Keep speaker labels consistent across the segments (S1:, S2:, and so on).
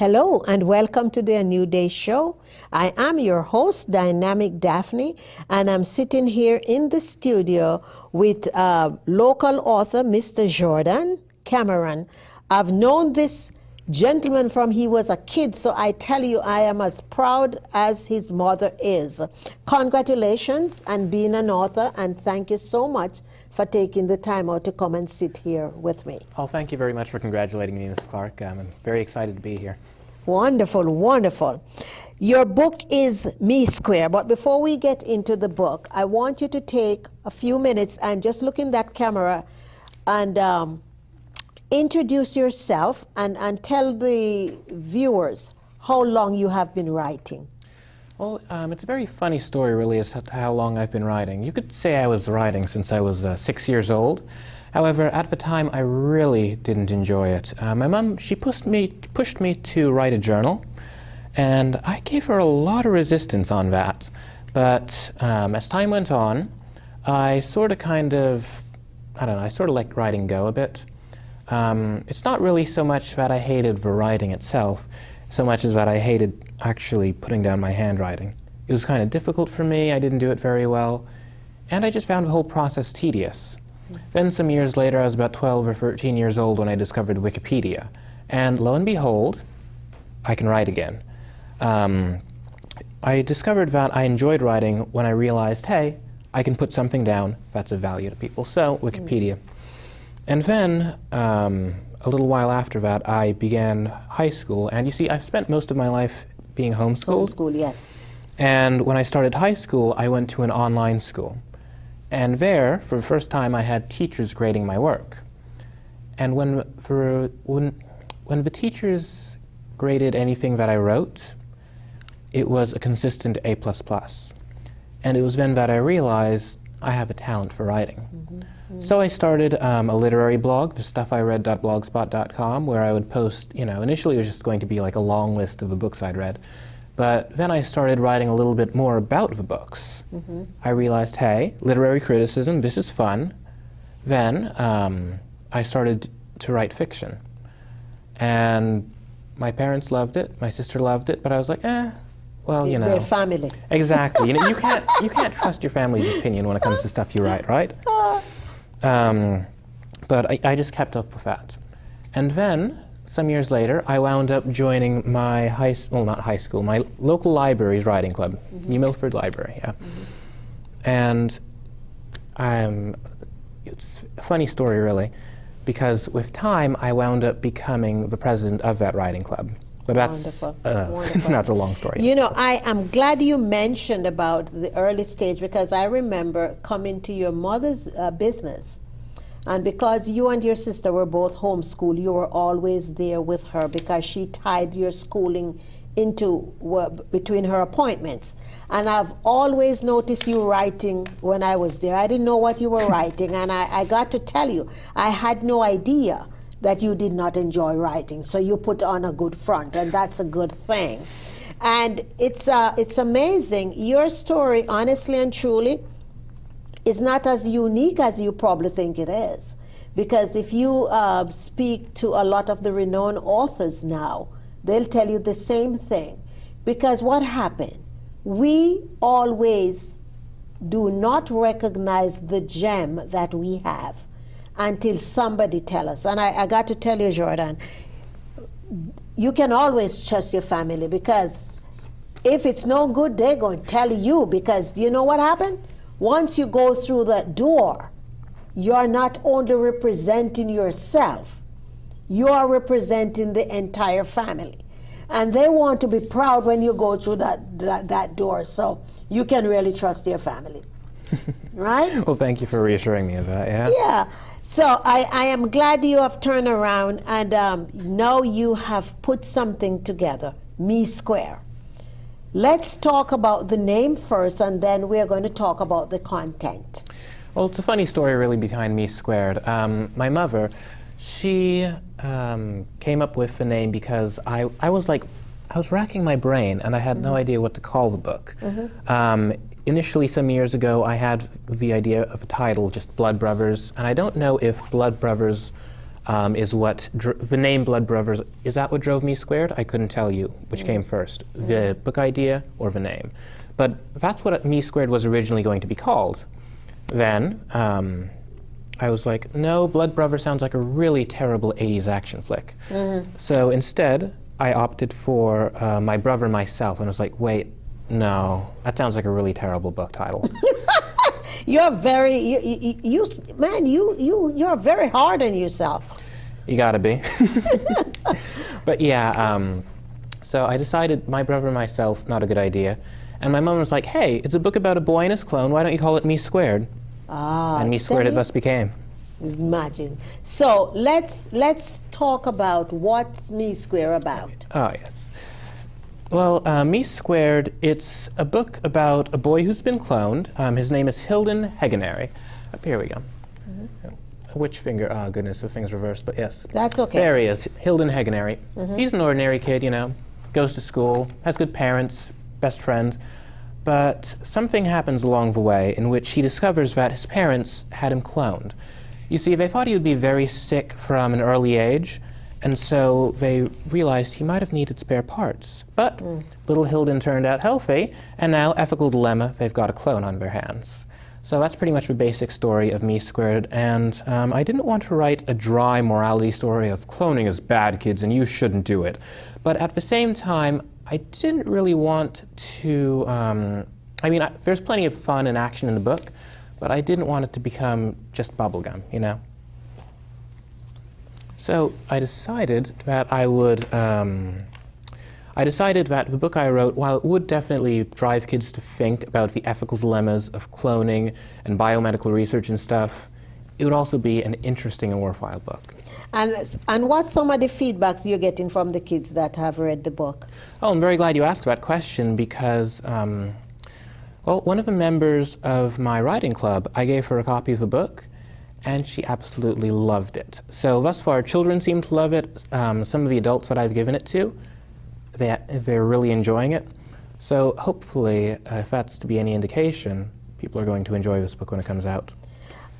S1: Hello and welcome to the A New Day show. I am your host, Dynamic Daphne, and I'm sitting here in the studio with local author, Mr. Jourdan Cameron. I've known this gentleman from he was a kid, so I tell you, I am as proud as his mother is. Congratulations on being an author, and thank you so much for taking the time out to come and sit here with me.
S2: Well, thank you very much for congratulating me, Ms. Clarke. I'm very excited to be here.
S1: Wonderful, wonderful. Your book is Me Square, but before we get into the book, I want you to take a few minutes and just look in that camera and introduce yourself and tell the viewers how long you have been writing.
S2: Well, it's a very funny story, really, as to how long I've been writing. You could say I was writing since I was 6 years old. However, at the time, I really didn't enjoy it. My mom, she pushed me to write a journal, and I gave her a lot of resistance on that. But as time went on, I sort of I sort of let writing go a bit. It's not really so much that I hated the writing itself, so much as that I hated actually putting down my handwriting. It was kind of difficult for me, I didn't do it very well, and I just found the whole process tedious. Then some years later, I was about 12 or 13 years old when I discovered Wikipedia. And lo and behold, I can write again. I discovered that I enjoyed writing when I realized, hey, I can put something down that's of value to people. So, Wikipedia. And then, a little while after that, I began high school. And you see, I've spent most of my life being homeschooled.
S1: Homeschool, yes.
S2: And when I started high school, I went to an online school. And there, for the first time, I had teachers grading my work. And when the teachers graded anything that I wrote, it was a consistent A++. And it was then that I realized I have a talent for writing. So I started a literary blog, the stuffiread.blogspot.com, where I would post, initially it was just going to be like a long list of the books I'd read. But then I started writing a little bit more about the books. I realized, hey, literary criticism, this is fun. Then I started to write fiction. And my parents loved it, my sister loved it, but I was like, well,
S1: They're family.
S2: Exactly. You can't trust your family's opinion when it comes to stuff you write, right? But I just kept up with that. And then, some years later, I wound up joining my my local library's writing club, New Milford Library, yeah. And it's a funny story, really, because with time, I wound up becoming the president of that writing club. But that's that's a long story.
S1: I am glad you mentioned about the early stage, because I remember coming to your mother's business. And because you and your sister were both homeschooled, you were always there with her because she tied your schooling into between her appointments. And I've always noticed you writing when I was there. I didn't know what you were writing, and I got to tell you, I had no idea that you did not enjoy writing. So you put on a good front, and that's a good thing. And it's amazing. Your story, honestly and truly, is not as unique as you probably think it is. Because if you speak to a lot of the renowned authors now, they'll tell you the same thing. Because what happened? We always do not recognize the gem that we have until somebody tells us. And I got to tell you, Jourdan, you can always trust your family, because if it's no good, they're going to tell you, because do you know what happened? Once you go through that door, you're not only representing yourself, you are representing the entire family. And they want to be proud when you go through that door. So you can really trust your family. Right?
S2: Well, thank you for reassuring me of that, yeah.
S1: Yeah. So I am glad you have turned around and now you have put something together, Me Square. Let's talk about the name first, and then we're going to talk about the content.
S2: Well, it's a funny story really behind Me Squared. My mother, she came up with the name because I was racking my brain and I had no idea what to call the book. Initially, some years ago, I had the idea of a title, just Blood Brothers, and I don't know if Blood Brothers is what, the name Blood Brothers, is that what drove Me Squared? I couldn't tell you which came first, the book idea or the name. But that's what Me Squared was originally going to be called. Then, I was like, no, Blood Brothers sounds like a really terrible 80s action flick. So instead, I opted for My Brother and Myself, and I was like, wait, no, that sounds like a really terrible book title.
S1: You're very, you're very hard on yourself.
S2: You gotta be. But yeah, so I decided My Brother and Myself, not a good idea. And my mom was like, hey, it's a book about a boy and his clone, why don't you call it Me Squared? And Me Squared it thus became.
S1: Imagine. So let's talk about what's Me Square about.
S2: Oh, yes. Well, Me Squared, it's a book about a boy who's been cloned. His name is Jourdan Heganary. Up here we go. Which finger? Oh, goodness, the thing's reversed, but yes.
S1: That's okay.
S2: There he is, Jourdan Heganary. He's an ordinary kid, you know, goes to school, has good parents, best friend. But something happens along the way in which he discovers that his parents had him cloned. You see, they thought he would be very sick from an early age, and so they realized he might have needed spare parts. But little Jourdan turned out healthy, and now, ethical dilemma, they've got a clone on their hands. So that's pretty much the basic story of Me Squared, and I didn't want to write a dry morality story of cloning is bad, kids, and you shouldn't do it. But at the same time, I didn't really want to, there's plenty of fun and action in the book, but I didn't want it to become just bubblegum, you know? So I decided that the book I wrote, while it would definitely drive kids to think about the ethical dilemmas of cloning and biomedical research and stuff, it would also be an interesting and worthwhile book.
S1: And what's some of the feedbacks you're getting from the kids that have read the book?
S2: Oh, I'm very glad you asked that question because, well, one of the members of my writing club, I gave her a copy of the book, and she absolutely loved it. So thus far, children seem to love it. Some of the adults that I've given it to, they're really enjoying it. So hopefully, if that's to be any indication, people are going to enjoy this book when it comes out.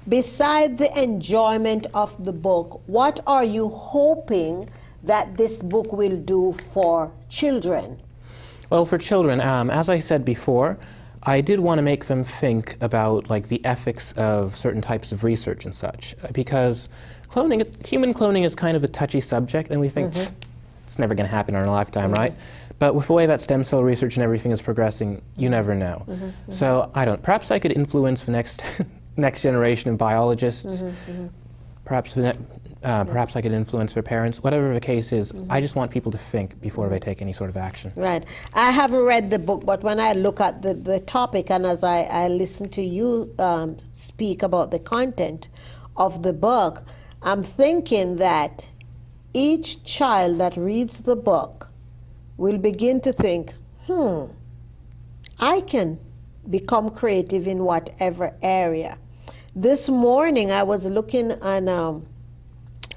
S1: Beside the enjoyment of the book, what are you hoping that this book will do for children?
S2: Well, for children, as I said before, I did want to make them think about the ethics of certain types of research and such, because human cloning is kind of a touchy subject, and we think it's never going to happen in our lifetime, right? But with the way that stem cell research and everything is progressing, you never know. So perhaps I could influence the next generation of biologists. Perhaps I could influence their parents. Whatever the case is, I just want people to think before they take any sort of action.
S1: Right. I haven't read the book, but when I look at the topic and as I listen to you speak about the content of the book, I'm thinking that each child that reads the book will begin to think, I can become creative in whatever area. This morning I was looking on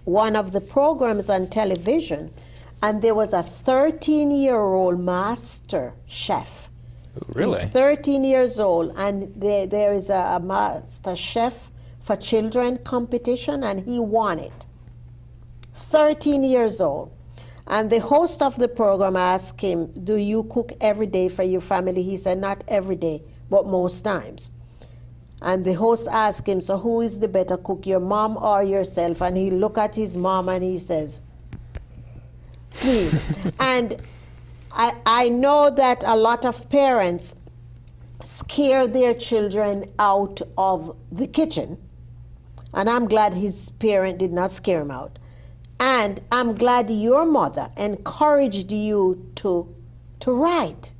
S1: one of the programs on television, and there was a 13-year-old master chef.
S2: Really?
S1: He's 13 years old, and there is a master chef for children competition, and he won it. 13 years old. And the host of the program asked him, do you cook every day for your family? He said, not every day, but most times. And the host asked him, so who is the better cook, your mom or yourself? And he looked at his mom and he says, me. And I know that a lot of parents scare their children out of the kitchen. And I'm glad his parent did not scare him out. And I'm glad your mother encouraged you to write,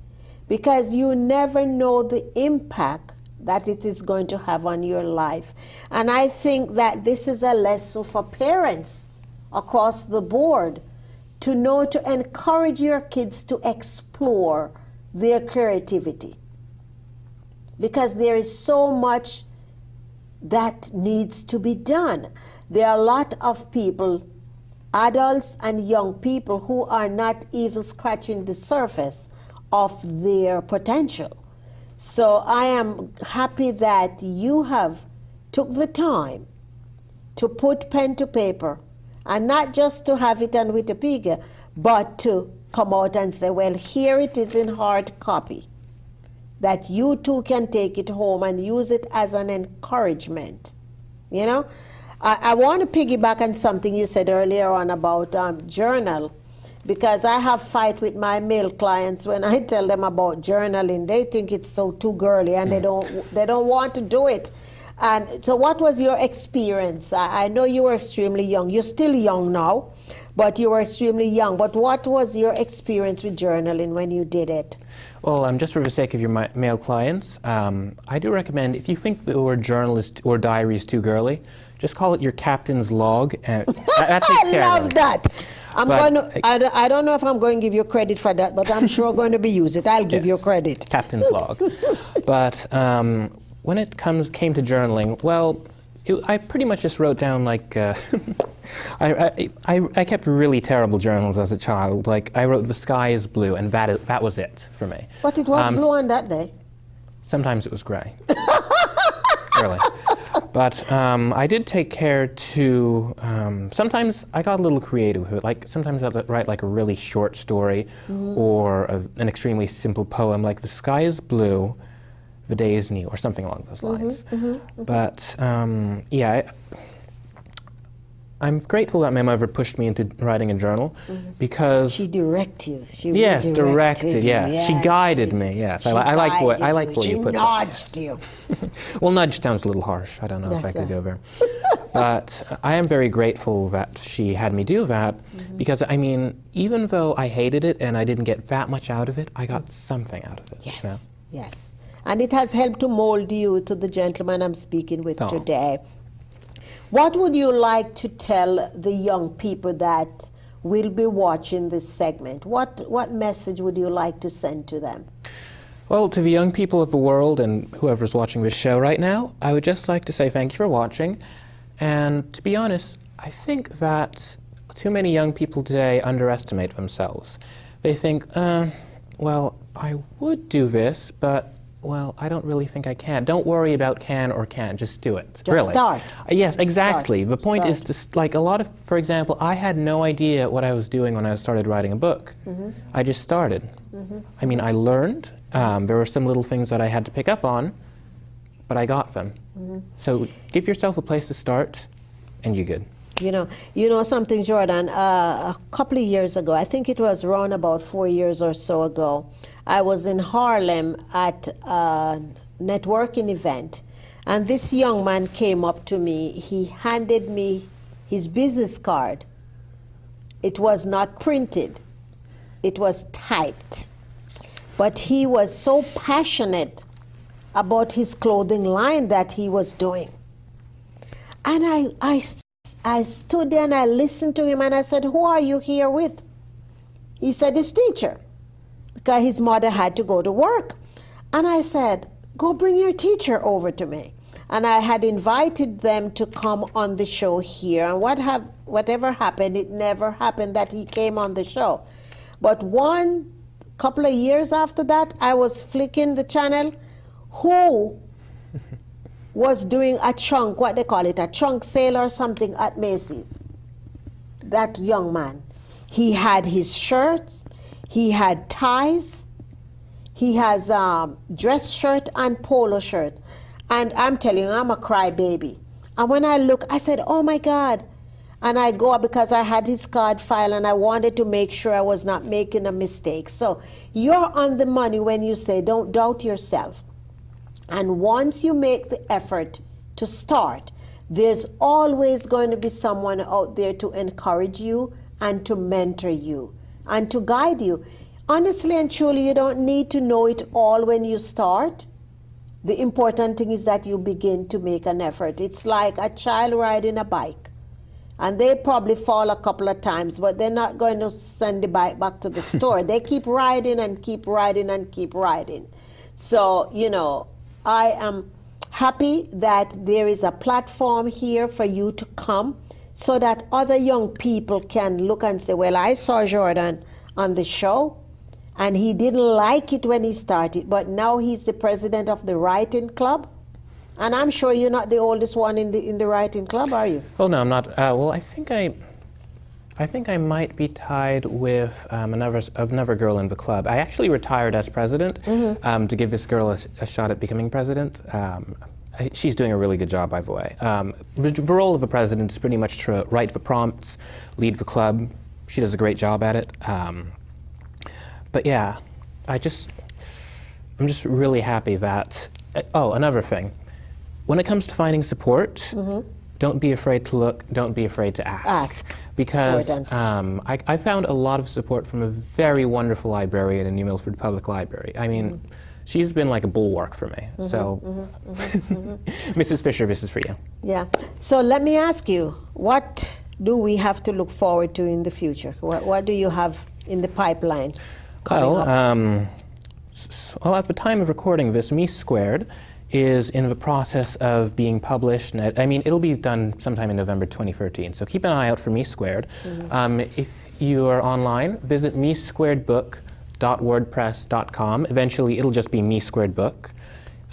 S1: because you never know the impact that it is going to have on your life. And I think that this is a lesson for parents across the board, to know to encourage your kids to explore their creativity, because there is so much that needs to be done. There are a lot of people, adults and young people, who are not even scratching the surface of their potential. So I am happy that you have took the time to put pen to paper, and not just to have it on Wikipedia, but to come out and say, well, here it is in hard copy, that you too can take it home and use it as an encouragement. You know, I want to piggyback on something you said earlier on about journal, because I have fight with my male clients when I tell them about journaling. They think it's so too girly, and they don't want to do it. And so what was your experience? I know you were extremely young. You're still young now, but you were extremely young. But what was your experience with journaling when you did it?
S2: Well, just for the sake of your male clients, I do recommend, if you think the word journalist or diary is too girly, just call it your captain's log. That takes care
S1: I
S2: of
S1: love
S2: it.
S1: that. I don't know if I'm going to give you credit for that, but I'm sure going to be used it. I'll give you credit.
S2: Captain's log. But when it came to journaling, well, I pretty much just wrote down, like, I kept really terrible journals as a child. Like, I wrote "the sky is blue," and that was it for me.
S1: But it was blue on that day.
S2: Sometimes it was gray. Really. But I did take care to, sometimes I got a little creative with it. Like, sometimes I'd write like a really short story, or an extremely simple poem, like "The sky is blue, the day is new," or something along those lines. But yeah, I'm grateful that my mother pushed me into writing a journal, because
S1: she directed you. She
S2: yes,
S1: redirected
S2: directed. Yes,
S1: you.
S2: she guided me. Yes, I like what you put.
S1: She nudged you.
S2: Well, nudge sounds a little harsh. I don't know if I could go there. But I am very grateful that she had me do that, because I mean, even though I hated it and I didn't get that much out of it, I got something out of it.
S1: Yes,
S2: you know?
S1: yes. And it has helped to mold you to the gentleman I'm speaking with today. What would you like to tell the young people that will be watching this segment? What message would you like to send to them?
S2: Well, to the young people of the world and whoever's watching this show right now, I would just like to say thank you for watching. And to be honest, I think that too many young people today underestimate themselves. They think, well, I would do this, but well, I don't really think I can. Don't worry about can or can't, just do it.
S1: Just really. Start.
S2: Yes, exactly.
S1: Start.
S2: The point is, to, like a lot of, for example, I had no idea what I was doing when I started writing a book. I just started. I mean, I learned. There were some little things that I had to pick up on, but I got them. So give yourself a place to start, and you're good.
S1: You know something, Jourdan, a couple of years ago, I think it was around about 4 years or so ago, I was in Harlem at a networking event, and this young man came up to me. He handed me his business card. It was not printed. It was typed. But he was so passionate about his clothing line that he was doing. And I stood there and I listened to him, and I said, "Who are you here with?" He said, "His teacher," because his mother had to go to work. And I said, "Go bring your teacher over to me." And I had invited them to come on the show here. And whatever happened, it never happened that he came on the show. But couple of years after that, I was flicking the channel. Who was doing a chunk, what they call it, a chunk sale or something at Macy's? That young man. He had his shirts, he had ties, he has dress shirt and polo shirt. And I'm telling you, I'm a crybaby. And when I look, I said, "Oh my God." And I go because I had his card file and I wanted to make sure I was not making a mistake. So you're on the money when you say don't doubt yourself. And once you make the effort to start, there's always going to be someone out there to encourage you and to mentor you and to guide you. Honestly and truly, you don't need to know it all when you start. The important thing is that you begin to make an effort. It's like a child riding a bike. And they probably fall a couple of times, but they're not going to send the bike back to the store. They keep riding and keep riding and keep riding. So, you know, I am happy that there is a platform here for you to come so that other young people can look and say, well, I saw Jourdan on the show and he didn't like it when he started, but now he's the president of the writing club. And I'm sure you're not the oldest one in the writing club, are you?
S2: Oh no, I'm not. Well, I think I might be tied with another girl in the club. I actually retired as president to give this girl a shot at becoming president. She's doing a really good job, by the way. The role of a president is pretty much to write the prompts, lead the club. She does a great job at it. But yeah, I'm just really happy that. Oh, another thing. When it comes to finding support, don't be afraid to look, don't be afraid to ask. Because I found a lot of support from a very wonderful librarian in New Milford Public Library. I mean, she's been like a bulwark for me. So, Mrs. Fisher, this is for you.
S1: Yeah. So let me ask you, what do we have to look forward to in the future? What do you have in the pipeline coming up?
S2: Well, at the time of recording this, Me Squared is in the process of being published. And I mean, it'll be done sometime in November 2013. So keep an eye out for Me Squared. If you are online, visit mesquaredbook.wordpress.com. Eventually, it'll just be Me Squared Book.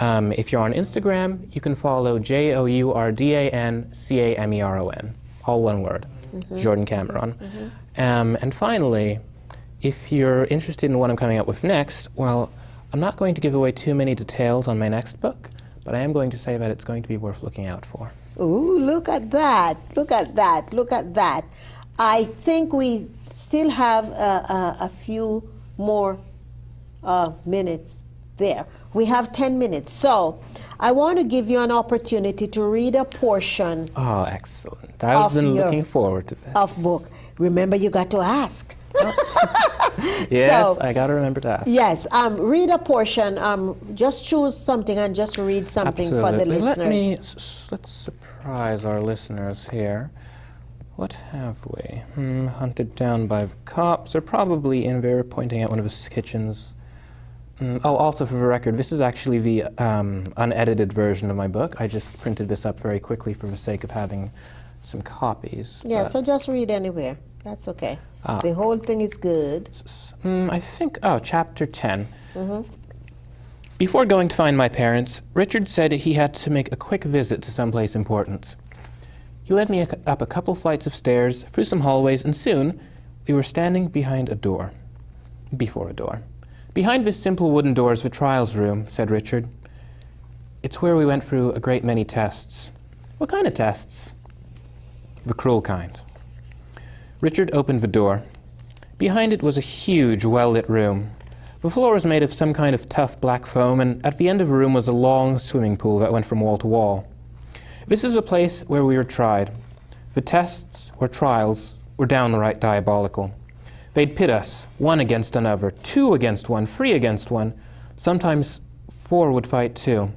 S2: If you're on Instagram, you can follow JOURDANCAMERON, all one word, Jourdan Cameron. And finally, if you're interested in what I'm coming up with next, well, I'm not going to give away too many details on my next book, but I am going to say that it's going to be worth looking out for.
S1: Ooh, look at that, look at that, look at that. I think we still have a few more minutes there. We have 10 minutes. So I want to give you an opportunity to read a portion.
S2: Oh, excellent. I've been looking forward to this.
S1: Of book. Remember, you got to ask.
S2: Yes,
S1: so,
S2: I got to remember to ask.
S1: Yes, read a portion. Just choose something and just read something for the listeners.
S2: Let's surprise our listeners here. What have we? Hunted down by the cops. They're probably in there pointing at one of his kitchens. Oh, also for the record, this is actually the unedited version of my book. I just printed this up very quickly for the sake of having some copies.
S1: Yeah, so just read anywhere. That's okay. The whole thing is good.
S2: I think, chapter 10. Before going to find my parents, Richard said he had to make a quick visit to someplace important. He led me up a couple flights of stairs, through some hallways, and soon we were standing behind a door. Before a door. Behind this simple wooden door is the trials room, said Richard. It's where we went through a great many tests. What kind of tests? The cruel kind. Richard opened the door. Behind it was a huge, well-lit room. The floor was made of some kind of tough black foam, and at the end of the room was a long swimming pool that went from wall to wall. This is the place where we were tried. The tests, or trials, were downright diabolical. They'd pit us, one against another, two against one, three against one. Sometimes 4 would fight 2.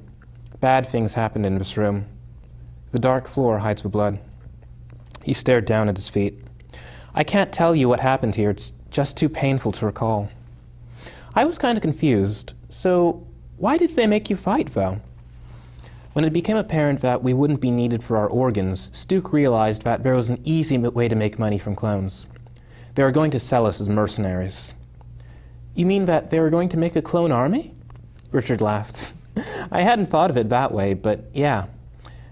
S2: Bad things happened in this room. The dark floor hides the blood. He stared down at his feet. I can't tell you what happened here. It's just too painful to recall. I was kind of confused. So why did they make you fight, though? When it became apparent that we wouldn't be needed for our organs, Stuke realized that there was an easy way to make money from clones. They were going to sell us as mercenaries. You mean that they were going to make a clone army? Richard laughed. I hadn't thought of it that way, but yeah.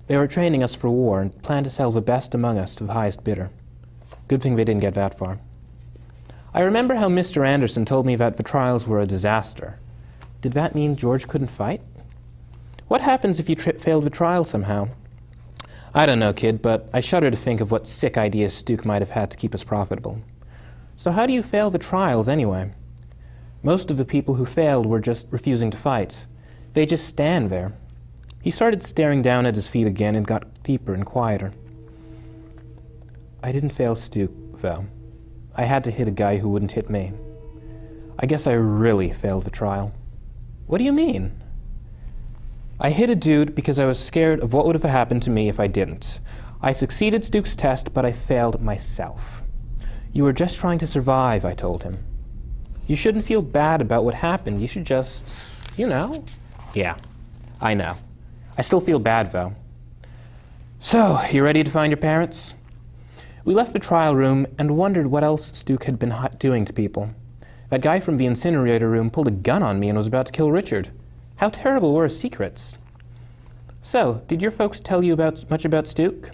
S2: They were training us for war and planned to sell the best among us to the highest bidder. Good thing they didn't get that far. I remember how Mr. Anderson told me that the trials were a disaster. Did that mean George couldn't fight? What happens if you failed the trial somehow? I don't know, kid, but I shudder to think of what sick ideas Stuke might have had to keep us profitable. So how do you fail the trials anyway? Most of the people who failed were just refusing to fight. They just stand there. He started staring down at his feet again and got deeper and quieter. I didn't fail Stuke, though. I had to hit a guy who wouldn't hit me. I guess I really failed the trial. What do you mean? I hit a dude because I was scared of what would have happened to me if I didn't. I succeeded Stuke's test, but I failed myself. You were just trying to survive, I told him. You shouldn't feel bad about what happened. You should just, Yeah, I know. I still feel bad, though. So, you ready to find your parents? We left the trial room and wondered what else Stuke had been doing to people. That guy from the incinerator room pulled a gun on me and was about to kill Richard. How terrible were his secrets? So, did your folks tell you much about Stuke?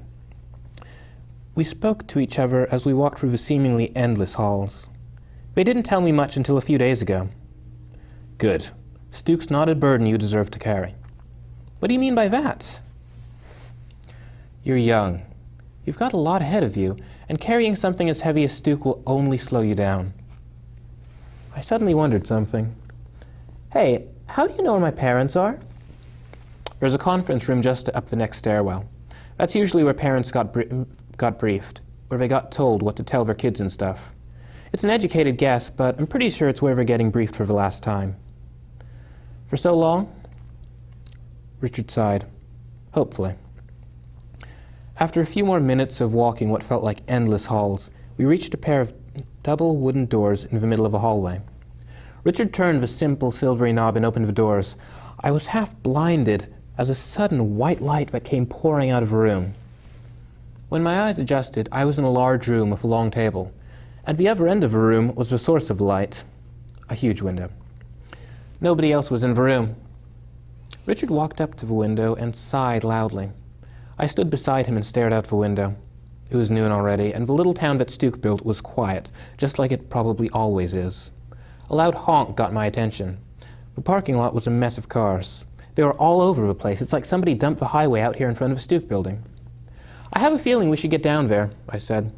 S2: We spoke to each other as we walked through the seemingly endless halls. They didn't tell me much until a few days ago. Good. Stuke's not a burden you deserve to carry. What do you mean by that? You're young. You've got a lot ahead of you, and carrying something as heavy as Stuke will only slow you down. I suddenly wondered something. Hey, how do you know where my parents are? There's a conference room just up the next stairwell. That's usually where parents got briefed, where they got told what to tell their kids and stuff. It's an educated guess, but I'm pretty sure it's where they're getting briefed for the last time. For so long? Richard sighed. Hopefully. After a few more minutes of walking what felt like endless halls, we reached a pair of double wooden doors in the middle of a hallway. Richard turned the simple silvery knob and opened the doors. I was half blinded as a sudden white light that came pouring out of the room. When my eyes adjusted, I was in a large room with a long table. At the other end of the room was the source of the light, a huge window. Nobody else was in the room. Richard walked up to the window and sighed loudly. I stood beside him and stared out the window. It was noon already, and the little town that Stuke built was quiet, just like it probably always is. A loud honk got my attention. The parking lot was a mess of cars. They were all over the place. It's like somebody dumped the highway out here in front of a Stuke building. I have a feeling we should get down there, I said.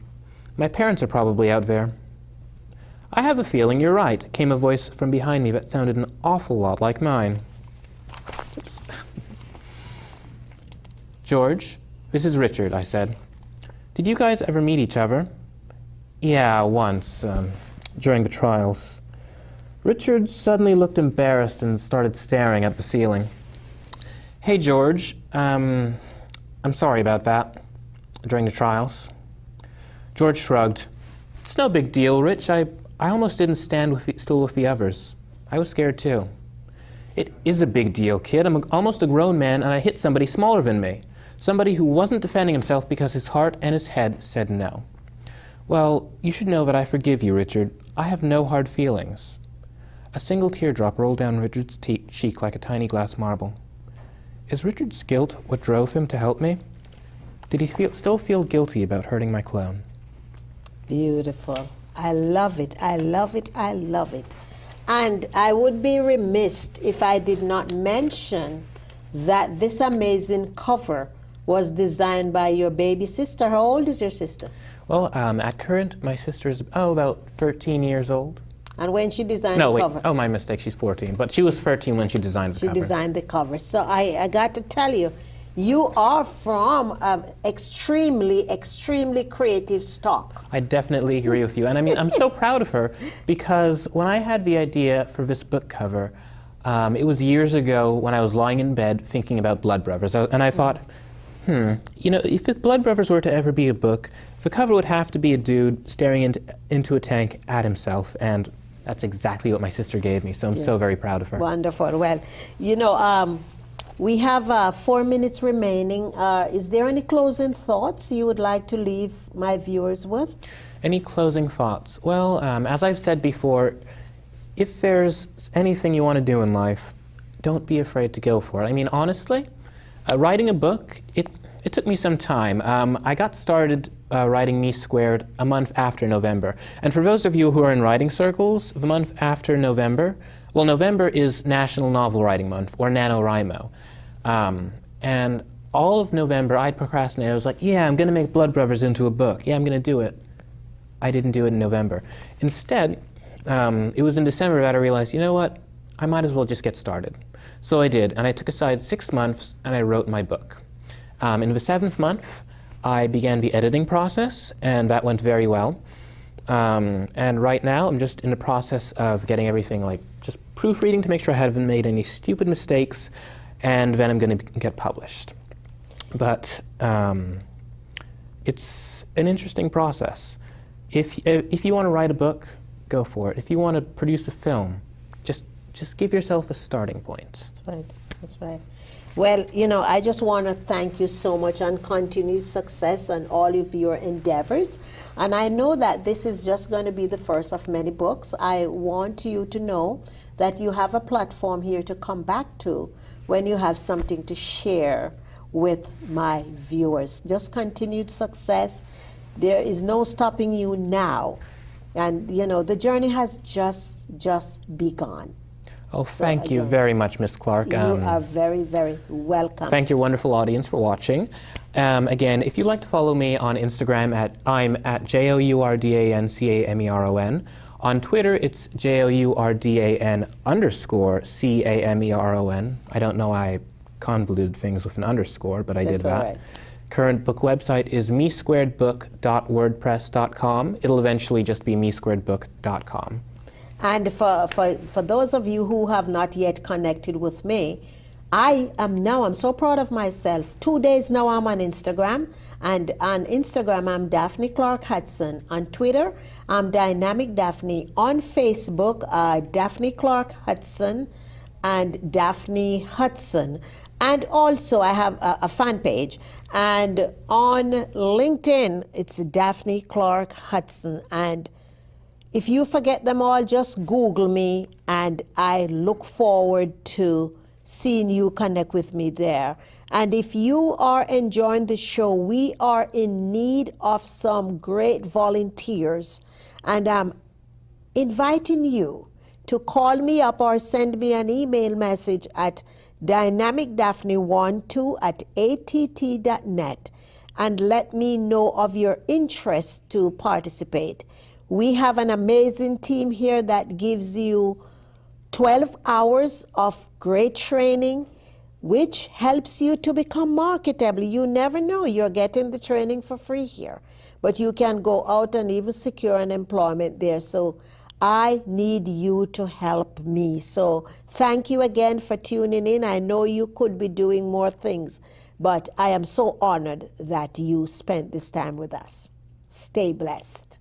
S2: My parents are probably out there. I have a feeling you're right, came a voice from behind me that sounded an awful lot like mine. Oops. George, this is Richard, I said. Did you guys ever meet each other? Yeah, once, during the trials. Richard suddenly looked embarrassed and started staring at the ceiling. Hey, George, I'm sorry about that, during the trials. George shrugged. It's no big deal, Rich. I almost didn't stand still with the others. I was scared too. It is a big deal, kid. I'm almost a grown man and I hit somebody smaller than me. Somebody who wasn't defending himself because his heart and his head said no. Well, you should know that I forgive you, Richard. I have no hard feelings. A single teardrop rolled down Richard's cheek like a tiny glass marble. Is Richard's guilt what drove him to help me? Did he still feel guilty about hurting my clone?
S1: Beautiful. I love it. I love it. I love it. And I would be remiss if I did not mention that this amazing cover was designed by your baby sister. How old is your sister?
S2: Well, at current, my sister's about 13 years old.
S1: And when she designed the cover?
S2: Oh, my mistake, she's 14. But she was 13 when she designed the cover.
S1: She designed the cover. So I got to tell you, you are from extremely, extremely creative stock.
S2: I definitely agree with you. And I mean, I'm so proud of her because when I had the idea for this book cover, it was years ago when I was lying in bed thinking about Blood Brothers. And I thought, if the Blood Brothers were to ever be a book, the cover would have to be a dude staring into a tank at himself. And that's exactly what my sister gave me. So I'm so very proud of her.
S1: Wonderful. Well, we have 4 minutes remaining. Is there any closing thoughts you would like to leave my viewers with?
S2: Any closing thoughts? Well, as I've said before, if there's anything you want to do in life, don't be afraid to go for it. I mean, honestly, writing a book, it took me some time. I got started writing Me Squared a month after November. And for those of you who are in writing circles, the month after November, well, November is National Novel Writing Month, or NaNoWriMo. And all of November, I'd procrastinate. I was like, yeah, I'm going to make Blood Brothers into a book. Yeah, I'm going to do it. I didn't do it in November. Instead, it was in December that I realized, you know what? I might as well just get started. So I did, and I took aside 6 months, and I wrote my book. In the 7th month, I began the editing process, and that went very well. And right now, I'm just in the process of getting everything, like just proofreading to make sure I haven't made any stupid mistakes, and then I'm going to get published. But it's an interesting process. If you want to write a book, go for it. If you want to produce a film, just give yourself a starting point.
S1: That's right. That's right. Well, you know, I just want to thank you so much and continued success on all of your endeavors. And I know that this is just going to be the first of many books. I want you to know that you have a platform here to come back to when you have something to share with my viewers. Just continued success. There is no stopping you now. And, you know, the journey has just begun.
S2: Oh, thank you very much, Miss Clarke.
S1: You are very, very welcome.
S2: Thank your wonderful audience for watching. Again, if you'd like to follow me on Instagram, I'm at JOURDANCAMERON. On Twitter, it's JOURDAN_CAMERON. I don't know, I convoluted things with an underscore, but I did that.
S1: All right.
S2: Current book website is mesquaredbook.wordpress.com. It'll eventually just be mesquaredbook.com.
S1: And for those of you who have not yet connected with me, I'm so proud of myself. 2 days now I'm on Instagram. And on Instagram, I'm Daphne Clarke-Hudson. On Twitter, I'm Dynamic Daphne. On Facebook, Daphne Clarke-Hudson and Daphne Hudson. And also, I have a fan page. And on LinkedIn, it's Daphne Clarke-Hudson. And if you forget them all, just Google me, and I look forward to seeing you connect with me there. And if you are enjoying the show, we are in need of some great volunteers. And I'm inviting you to call me up or send me an email message at dynamicdaphne12@att.net and let me know of your interest to participate. We have an amazing team here that gives you 12 hours of great training, which helps you to become marketable. You never know, you're getting the training for free here, but you can go out and even secure an employment there. So I need you to help me. So thank you again for tuning in. I know you could be doing more things, but I am so honored that you spent this time with us. Stay blessed.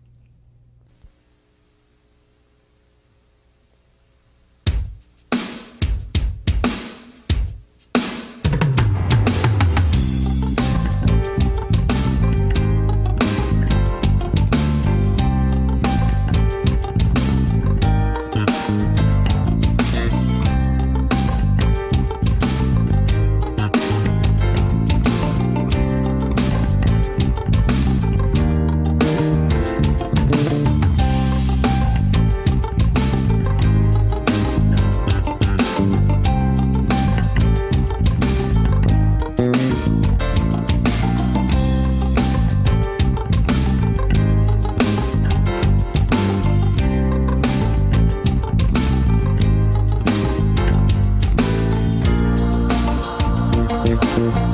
S3: Thank you.